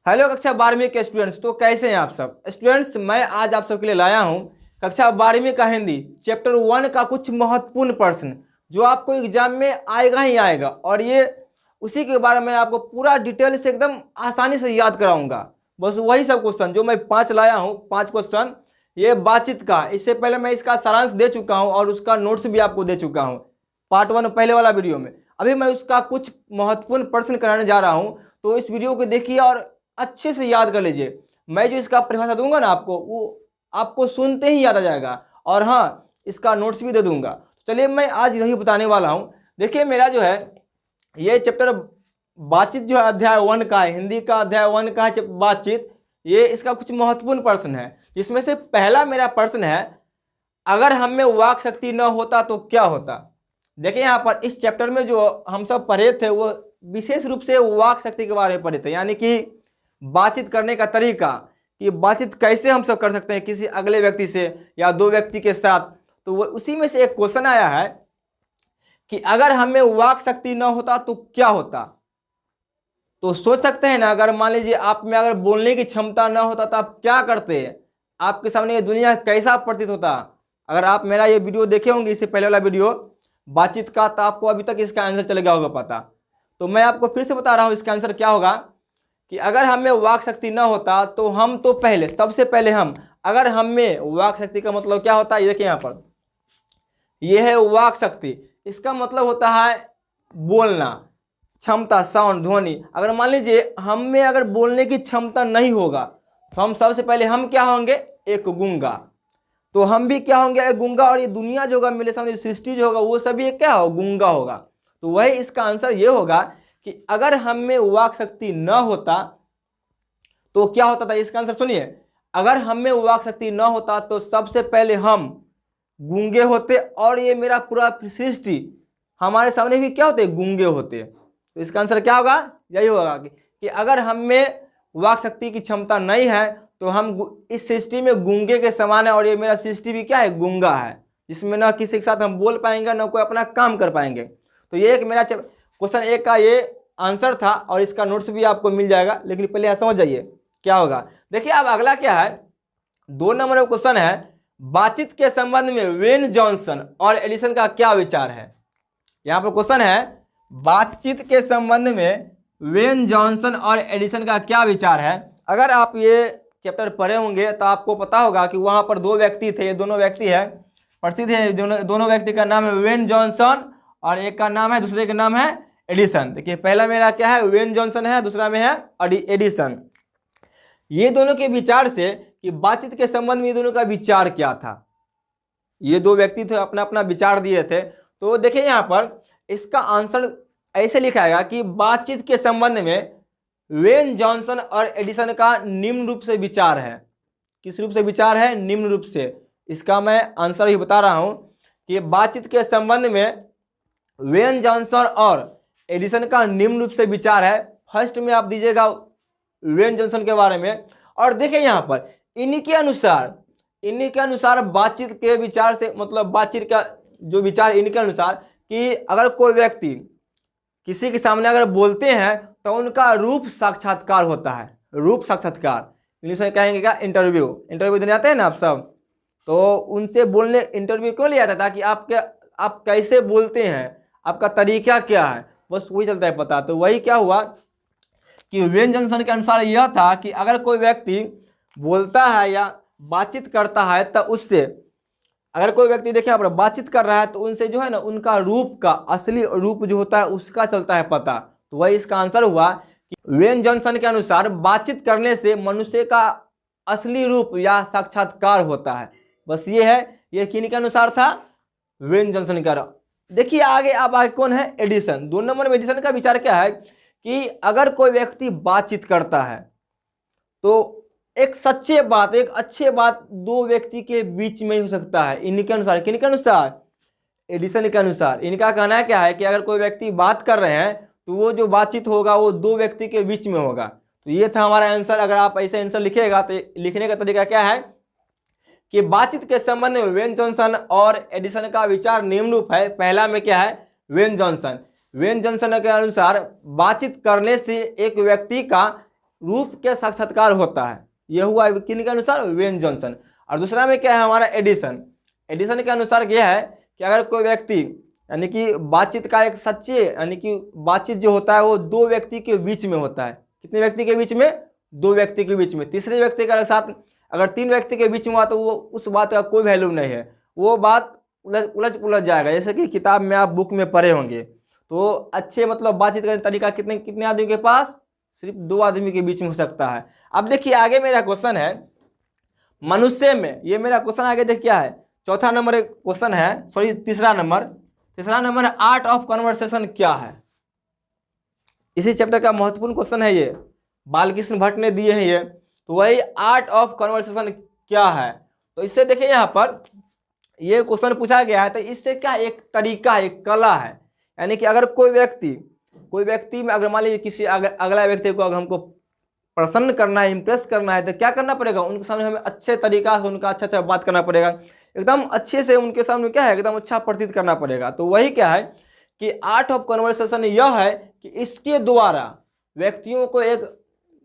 Hello कक्षा 12वीं के स्टूडेंट्स। तो कैसे हैं आप सब स्टूडेंट्स। मैं आज आप सबके लिए लाया हूं कक्षा 12वीं का हिंदी चैप्टर 1 का कुछ महत्वपूर्ण प्रश्न जो आपको एग्जाम में आएगा ही आएगा, और ये उसी के बारे में आपको पूरा डिटेल से एकदम आसानी से याद कराऊंगा। बस वही सब क्वेश्चन जो मैं 5 लाया हूँ, 5 क्वेश्चन ये बातचीत का। इससे पहले मैं इसका सारांश दे चुका हूँ और उसका नोट्स भी आपको दे चुका हूँ पार्ट 1 पहले वाला वीडियो में। अभी मैं उसका कुछ महत्वपूर्ण प्रश्न कराने जा रहा हूँ, तो इस वीडियो को देखिए और अच्छे से याद कर लीजिए। मैं जो इसका परिभाषा दूंगा ना आपको, वो आपको सुनते ही याद आ जाएगा, और हाँ इसका नोट्स भी दे दूंगा। चलिए मैं आज यही बताने वाला हूँ। देखिए मेरा जो है ये चैप्टर बातचीत जो है अध्याय 1 का है, हिंदी का अध्याय 1 का है बातचीत। ये इसका कुछ महत्वपूर्ण प्रश्न है, जिसमें से पहला मेरा प्रश्न है, अगर हम में वाक शक्ति न होता तो क्या होता। देखिए यहाँ पर इस चैप्टर में जो हम सब पढ़े थे वो विशेष रूप से वाक शक्ति के बारे में पढ़े थे, यानी कि बातचीत करने का तरीका, कि बातचीत कैसे हम सब कर सकते हैं किसी अगले व्यक्ति से या दो व्यक्ति के साथ। तो वो उसी में से एक क्वेश्चन आया है कि अगर हमें वाक शक्ति न होता तो क्या होता। तो सोच सकते हैं ना, अगर मान लीजिए आप में अगर बोलने की क्षमता न होता तो आप क्या करते हैं, आपके सामने ये दुनिया कैसा प्रतीत होता। अगर आप मेरा ये वीडियो देखे होंगे, इससे पहले वाला वीडियो बातचीत का, तो आपको अभी तक इसका आंसर चल गया होगा पता। तो मैं आपको फिर से बता रहा हूँ इसका आंसर क्या होगा, कि अगर हमें वाक शक्ति न होता तो हम तो पहले सबसे पहले हम, अगर हमें वाक शक्ति का मतलब क्या होता है, ये देखिए यहाँ पर ये है वाक शक्ति। इसका मतलब होता है बोलना, क्षमता, साउंड, ध्वनि। अगर मान लीजिए हम में अगर बोलने की क्षमता नहीं होगा तो हम सबसे पहले हम क्या होंगे, एक गूंगा। तो हम भी क्या होंगे, एक गूंगा, और ये दुनिया जो होगा मेरे सामने सृष्टि जो होगा वो सभी क्या हो, गूंगा होगा। तो वही इसका आंसर ये होगा कि अगर हम में वाक शक्ति न होता तो क्या होता था। इसका आंसर सुनिए, अगर हम में वाक शक्ति न होता तो सबसे पहले हम गूंगे होते, और ये मेरा पूरा सृष्टि हमारे सामने भी क्या होते, गूंगे होते। तो इसका आंसर क्या होगा, यही होगा कि अगर हम में वाक शक्ति की क्षमता नहीं है तो हम इस सृष्टि में गूंगे के समान है, और ये मेरा सृष्टि भी क्या है, गूंगा है, जिसमें ना किसी के साथ हम बोल पाएंगे ना कोई अपना काम कर पाएंगे। तो ये एक मेरा क्वेश्चन 1 का ये आंसर था, और इसका नोट्स भी आपको मिल जाएगा। लेकिन पहले यहाँ समझ जाइए क्या होगा। देखिए अब अगला क्या है, 2 नंबर का क्वेश्चन है, बातचीत के संबंध में वेन जॉनसन और एडिसन का क्या विचार है। यहाँ पर क्वेश्चन है, बातचीत के संबंध में वेन जॉनसन और एडिसन का क्या विचार है। अगर आप ये चैप्टर पढ़े होंगे तो आपको पता होगा कि वहां पर 2 व्यक्ति थे। ये दोनों व्यक्ति है प्रसिद्ध है, दोनों व्यक्ति का नाम है वेन जॉनसन, और एक का नाम है, दूसरे का नाम है एडिसन। देखिए पहला मेरा क्या है, वेन जॉनसन है, दूसरा में है एडिसन। ये दोनों के विचार से कि बातचीत के संबंध में ये दोनों का विचार क्या था। ये 2 व्यक्ति थे, अपना अपना विचार दिए थे। तो देखिए यहाँ पर इसका आंसर ऐसे लिखाएगा कि बातचीत के संबंध में वेन जॉनसन और एडिसन का निम्न रूप से विचार है। किस रूप से विचार है, निम्न रूप से। इसका मैं आंसर ही बता रहा हूं कि बातचीत के संबंध में वेन जॉनसन और एडिसन का निम्न रूप से विचार है। फर्स्ट में आप दीजिएगा वेन जॉनसन के बारे में, और देखिए यहाँ पर इन्हीं के अनुसार बातचीत के विचार से, मतलब बातचीत का जो विचार इन्हीं के अनुसार, कि अगर कोई व्यक्ति किसी के सामने अगर बोलते हैं तो उनका रूप साक्षात्कार होता है। रूप साक्षात्कार इंग्लिश में कहेंगे क्या, इंटरव्यू देने आते हैं ना आप सब, तो उनसे बोलने इंटरव्यू क्यों लिया जाता है, कि आप कैसे बोलते हैं, आपका तरीका क्या है, बस वही चलता है पता। तो वही क्या हुआ कि वेन जॉनसन के अनुसार यह था कि अगर कोई व्यक्ति बोलता है या बातचीत करता है तो उससे, अगर कोई व्यक्ति देखिए यहाँ पर बातचीत कर रहा है तो उनसे जो है ना, उनका रूप का असली रूप जो होता है उसका चलता है पता। तो वही इसका आंसर हुआ कि वेन जॉनसन के अनुसार बातचीत करने से मनुष्य का असली रूप या साक्षात्कार होता है। बस ये है, ये किन के अनुसार था, वेन जॉनसन का। देखिए आगे अब आगे कौन है, एडिसन। 2 नंबर में एडिसन का विचार क्या है कि अगर कोई व्यक्ति बातचीत करता है तो एक सच्चे बात, एक अच्छे बात 2 व्यक्ति के बीच में ही हो सकता है। इनके अनुसार, किन के अनुसार, एडिसन के अनुसार। इनका कहना क्या है कि अगर कोई व्यक्ति बात कर रहे हैं तो वो जो बातचीत होगा वो 2 व्यक्ति के बीच में होगा। तो ये था हमारा आंसर। अगर आप ऐसे आंसर लिखिएगा तो लिखने का तरीका क्या है कि बातचीत के संबंध में वेन जॉनसन और एडिसन का विचार निम्न रूप है। पहला में क्या है, वेन जॉनसन के अनुसार बातचीत करने से एक व्यक्ति का रूप के साक्षात्कार होता है। यह हुआ किन के अनुसार, वेन जॉनसन। और दूसरा में क्या है हमारा, एडिसन। एडिसन के अनुसार यह है कि अगर कोई व्यक्ति यानी कि बातचीत का एक सच्चे यानी कि बातचीत जो होता है वो दो व्यक्ति के बीच में होता है। कितने व्यक्ति के बीच में, दो व्यक्ति के बीच में। तीसरे व्यक्ति के साथ अगर तीन व्यक्ति के बीच में हुआ तो वो उस बात का कोई वैल्यू नहीं है, वो बात उलझ जाएगा। जैसे कि किताब में आप बुक में पढ़े होंगे, तो अच्छे मतलब बातचीत करने का तरीका कितने कितने आदमी के पास, सिर्फ दो आदमी के बीच में हो सकता है। अब देखिए आगे मेरा क्वेश्चन है मनुष्य में, ये मेरा क्वेश्चन आगे देखिए क्या है, चौथा नंबर एक क्वेश्चन है, सॉरी तीसरा नंबर है, आर्ट ऑफ कन्वर्सेशन क्या है। इसी चैप्टर का महत्वपूर्ण क्वेश्चन है ये, बालकृष्ण भट्ट ने दिए हैं ये। तो वही आर्ट ऑफ कन्वर्सेशन क्या है। तो इससे देखिए यहाँ पर ये क्वेश्चन पूछा गया है, तो इससे क्या एक तरीका है, एक कला है। यानी कि अगर कोई व्यक्ति में अगर मान लीजिए किसी अगला व्यक्ति को अगर हमको प्रसन्न करना है, इंप्रेस करना है, तो क्या करना पड़ेगा, उनके सामने हमें अच्छे तरीका से उनका अच्छा बात करना पड़ेगा, एकदम अच्छे से उनके सामने क्या है एकदम अच्छा प्रतीत करना पड़ेगा। तो वही क्या है कि आर्ट ऑफ कन्वर्सेशन यह है कि इसके द्वारा व्यक्तियों को एक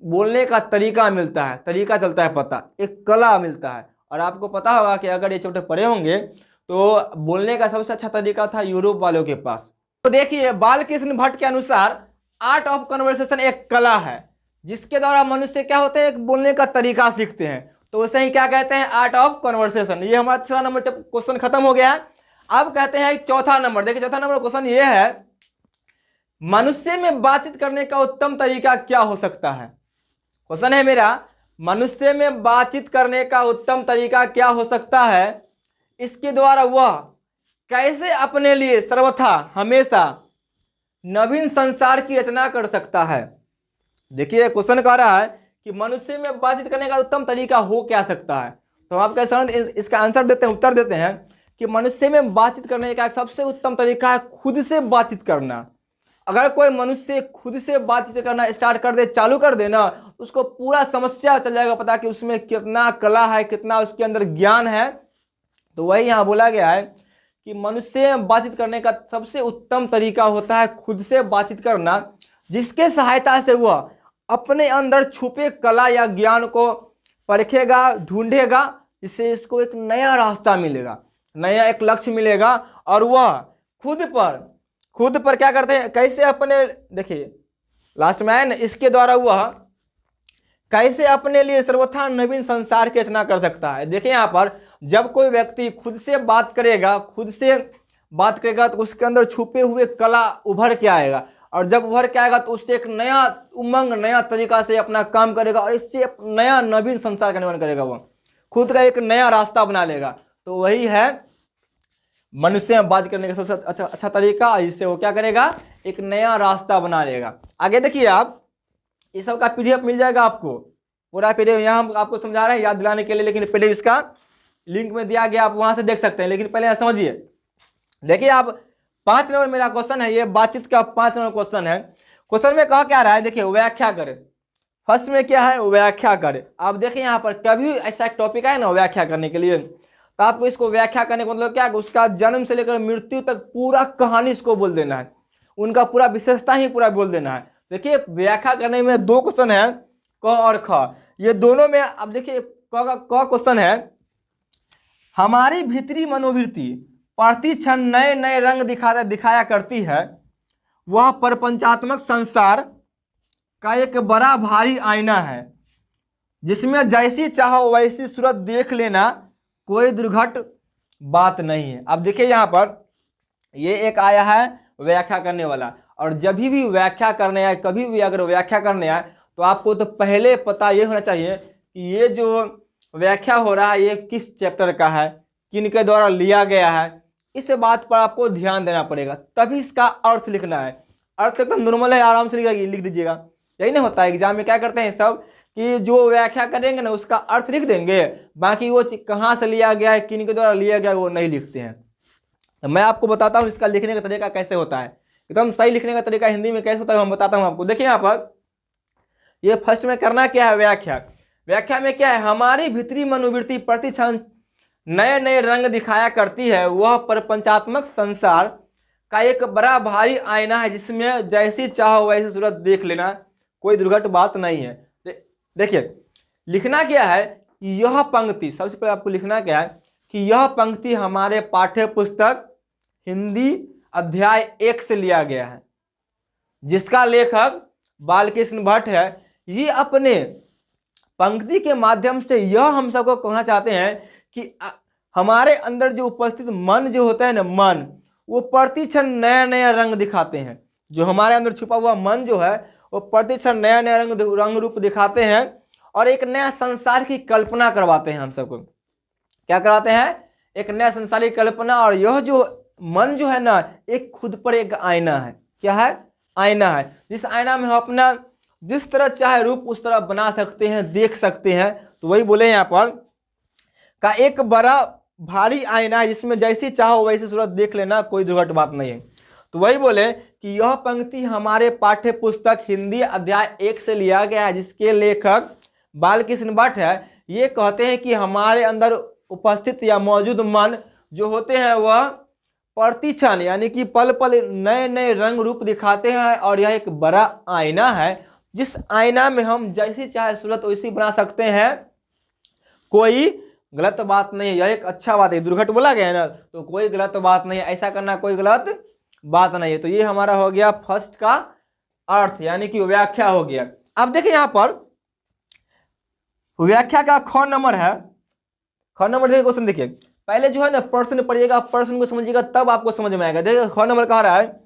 बोलने का तरीका मिलता है, तरीका चलता है पता, एक कला मिलता है। और आपको पता होगा कि अगर ये चैप्टर पढ़े होंगे तो बोलने का सबसे अच्छा तरीका था यूरोप वालों के पास। तो देखिए बालकृष्ण भट्ट के अनुसार आर्ट ऑफ कन्वर्सेशन एक कला है जिसके द्वारा मनुष्य क्या होते हैं, एक बोलने का तरीका सीखते हैं। तो उसे ही क्या कहते हैं, आर्ट ऑफ कन्वर्सेशन। ये हमारा तीसरा नंबर क्वेश्चन खत्म हो गया है। अब कहते हैं चौथा नंबर, देखिए चौथा नंबर क्वेश्चन ये है, मनुष्य में बातचीत करने का उत्तम तरीका क्या हो सकता है। क्वेश्चन है मेरा, मनुष्य में बातचीत करने का उत्तम तरीका क्या हो सकता है, इसके द्वारा वह कैसे अपने लिए सर्वथा हमेशा नवीन संसार की रचना कर सकता है। देखिए क्वेश्चन कह रहा है कि मनुष्य में बातचीत करने का उत्तम तरीका हो क्या सकता है। तो हम आपका इसका आंसर देते हैं, उत्तर देते हैं कि मनुष्य में बातचीत करने का सबसे उत्तम तरीका है खुद से बातचीत करना। अगर कोई मनुष्य खुद से बातचीत करना स्टार्ट कर दे, चालू कर दे ना, उसको पूरा समस्या चल जाएगा पता कि उसमें कितना कला है, कितना उसके अंदर ज्ञान है। तो वही यहाँ बोला गया है कि मनुष्य में बातचीत करने का सबसे उत्तम तरीका होता है खुद से बातचीत करना, जिसके सहायता से वह अपने अंदर छुपे कला या ज्ञान को परखेगा, ढूंढेगा, इससे इसको एक नया रास्ता मिलेगा, नया एक लक्ष्य मिलेगा। और वह खुद पर क्या करते हैं, कैसे अपने, देखिए लास्ट में आए ना, इसके द्वारा वह कैसे अपने लिए सर्वथा नवीन संसार की रचना कर सकता है। देखिए यहाँ पर जब कोई व्यक्ति खुद से बात करेगा तो उसके अंदर छुपे हुए कला उभर के आएगा, और जब उभर के आएगा तो उससे एक नया उमंग, नया तरीका से अपना काम करेगा, और इससे नया नवीन संसार का निर्माण करेगा, वह खुद का एक नया रास्ता बना लेगा। तो वही है मनुष्य में बात करने का सबसे अच्छा तरीका, इससे वो क्या करेगा, एक नया रास्ता बना लेगा। आगे देखिए आप, इस सब का पीडीएफ मिल जाएगा आपको, पूरा पीडीएफ यहाँ हम आपको समझा रहे हैं याद दिलाने के लिए, लेकिन पीडीएफ इसका लिंक में दिया गया, आप वहां से देख सकते हैं। लेकिन पहले समझिए, देखिए आप 5 नंबर मेरा क्वेश्चन है, ये बातचीत का 5 नंबर क्वेश्चन है। क्वेश्चन में कहा क्या रहा है, देखिए व्याख्या करें। फर्स्ट में क्या है, व्याख्या करें। आप देखिए यहाँ पर कभी ऐसा एक टॉपिक है ना व्याख्या करने के लिए, तो आपको इसको व्याख्या करने का मतलब क्या है, उसका जन्म से लेकर मृत्यु तक पूरा कहानी इसको बोल देना है, उनका पूरा विशेषता ही पूरा बोल देना है। देखिए व्याख्या करने में 2 क्वेश्चन है, क और ख, ये दोनों में। अब देखिए क क्वेश्चन है, हमारी भीतरी मनोवृत्ति प्रति क्षण नए नए रंग दिखाया करती है, वह प्रपंचात्मक संसार का एक बड़ा भारी आईना है जिसमें जैसी चाहो वैसी सूरत देख लेना कोई दुर्घट बात नहीं है। अब देखिए यहाँ पर ये एक आया है व्याख्या करने वाला, और जब भी व्याख्या करने आए, कभी भी अगर व्याख्या करने आए तो आपको तो पहले पता ये होना चाहिए कि ये जो व्याख्या हो रहा है ये किस चैप्टर का है, किन के द्वारा लिया गया है, इस बात पर आपको ध्यान देना पड़ेगा, तभी इसका अर्थ लिखना है। अर्थ एकदम नॉर्मल है, आराम से लिख दीजिएगा, यही नहीं होता है एग्जाम में क्या करते हैं सब कि जो व्याख्या करेंगे ना उसका अर्थ लिख देंगे, बाकी वो कहाँ से लिया गया है, किन के द्वारा लिया गया है वो नहीं लिखते हैं। तो मैं आपको बताता हूँ इसका लिखने का तरीका कैसे होता है, एकदम सही लिखने का तरीका हिंदी में कैसे होता है हम बताता हूँ आपको। देखिए यहाँ पर ये फर्स्ट में करना क्या है, व्याख्या में क्या है, हमारी भीतरी मनोवृत्ति प्रति क्षण नए नए रंग दिखाया करती है, वह प्रपंचात्मक संसार का एक बड़ा भारी आईना है जिसमें जैसी चाहो वैसी सूरत देख लेना कोई दुर्घट बात नहीं है। देखिए लिखना क्या है, यह पंक्ति, सबसे पहले आपको लिखना क्या है कि यह पंक्ति हमारे पाठ्य पुस्तक हिंदी अध्याय 1 से लिया गया है, जिसका लेखक बालकृष्ण भट्ट है। ये अपने पंक्ति के माध्यम से यह हम सबको कहना चाहते हैं कि हमारे अंदर जो उपस्थित मन जो होता है ना, मन वो प्रतिक्षण नया नया रंग दिखाते हैं। जो हमारे अंदर छुपा हुआ मन जो है वो प्रतिक्षण नया नया रंग रूप दिखाते हैं और एक नया संसार की कल्पना करवाते हैं हम सबको। क्या कराते हैं? एक नया संसार की कल्पना। और यह जो मन जो है ना, एक खुद पर एक आईना है। क्या है? आईना है। जिस आईना में हम अपना जिस तरह चाहे रूप उस तरह बना सकते हैं, देख सकते हैं। तो वही बोले यहाँ पर का एक बड़ा भारी आईना है जिसमें जैसी चाहो वैसी सूरत देख लेना, कोई दुर्घट बात नहीं है। तो वही बोले कि यह पंक्ति हमारे पाठ्य पुस्तक हिंदी अध्याय 1 से लिया गया है, जिसके लेखक बालकृष्ण भट्ट है। ये कहते हैं कि हमारे अंदर उपस्थित या मौजूद मन जो होते हैं वह प्रतिक्षण यानी कि पल पल नए नए रंग रूप दिखाते हैं और यह एक बड़ा आईना है, जिस आईना में हम जैसी चाहे सूरत वैसी बना सकते हैं। कोई गलत बात नहीं है, यह एक अच्छा बात है। दुर्घट बोला गया है ना, तो कोई गलत बात नहीं है, ऐसा करना कोई गलत बात नहीं है। तो ये हमारा हो गया फर्स्ट का अर्थ यानी कि व्याख्या हो गया। अब देखिए यहाँ पर व्याख्या का ख नंबर है। ख नंबर देखिए क्वेश्चन, देखिए पहले जो है ना प्रश्न पढ़िएगा, प्रश्न को समझिएगा तब आपको समझ में आएगा। देखिए ख नंबर कह रहा है,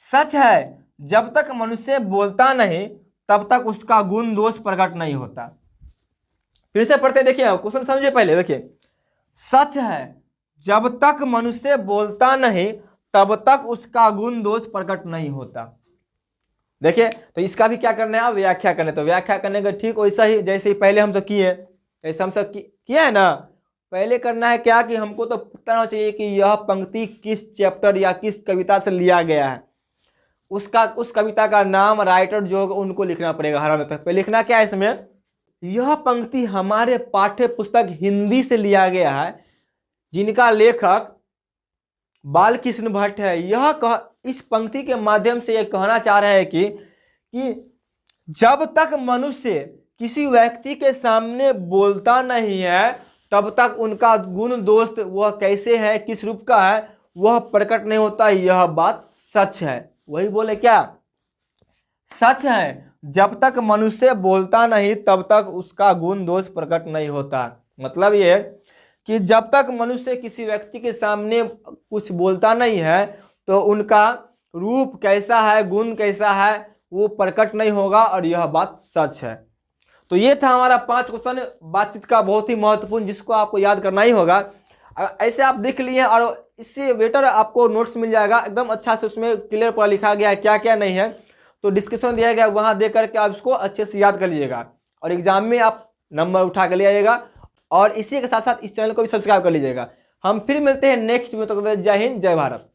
सच है जब तक मनुष्य बोलता नहीं तब तक उसका गुण दोष प्रकट नहीं होता। फिर से पढ़ते देखिए क्वेश्चन समझिए पहले। देखिए सच है जब तक मनुष्य बोलता नहीं तब तक उसका गुण दोष प्रकट नहीं होता। देखिए तो इसका भी क्या करना है, आप व्याख्या करना है। तो व्याख्या करने का ठीक वैसा ही जैसे ही पहले हम सब किए, जैसे हम सब किया है ना। पहले करना है क्या कि हमको तो पता होना चाहिए कि यह पंक्ति किस चैप्टर या किस कविता से लिया गया है। उस कविता का नाम, राइटर जो होगा उनको लिखना पड़ेगा हर में। पहले लिखना क्या है इसमें, यह पंक्ति हमारे पाठ्य पुस्तक हिंदी से लिया गया है, जिनका लेखक बालकृष्ण भट्ट है। इस पंक्ति के माध्यम से यह कहना चाह रहे हैं कि जब तक मनुष्य किसी व्यक्ति के सामने बोलता नहीं है तब तक उनका गुण दोष वह कैसे है, किस रूप का है, वह प्रकट नहीं होता। यह बात सच है। वही बोले क्या, सच है जब तक मनुष्य बोलता नहीं तब तक उसका गुण दोष प्रकट नहीं होता। मतलब ये कि जब तक मनुष्य किसी व्यक्ति के सामने कुछ बोलता नहीं है तो उनका रूप कैसा है, गुण कैसा है, वो प्रकट नहीं होगा। और यह बात सच है। तो ये था हमारा 5 क्वेश्चन बातचीत का, बहुत ही महत्वपूर्ण, जिसको आपको याद करना ही होगा। ऐसे आप देख लिए और इससे बेटर आपको नोट्स मिल जाएगा एकदम अच्छा से, उसमें क्लियर पर लिखा गया है क्या क्या नहीं है। तो डिस्क्रिप्शन दिया गया, वहां देख करके आप इसको अच्छे से याद कर लीजिएगा और एग्जाम में आप नंबर उठा कर ले आइएगा। और इसी के साथ साथ इस चैनल को भी सब्सक्राइब कर लीजिएगा। हम फिर मिलते हैं नेक्स्ट में। तो जय हिंद, जय भारत।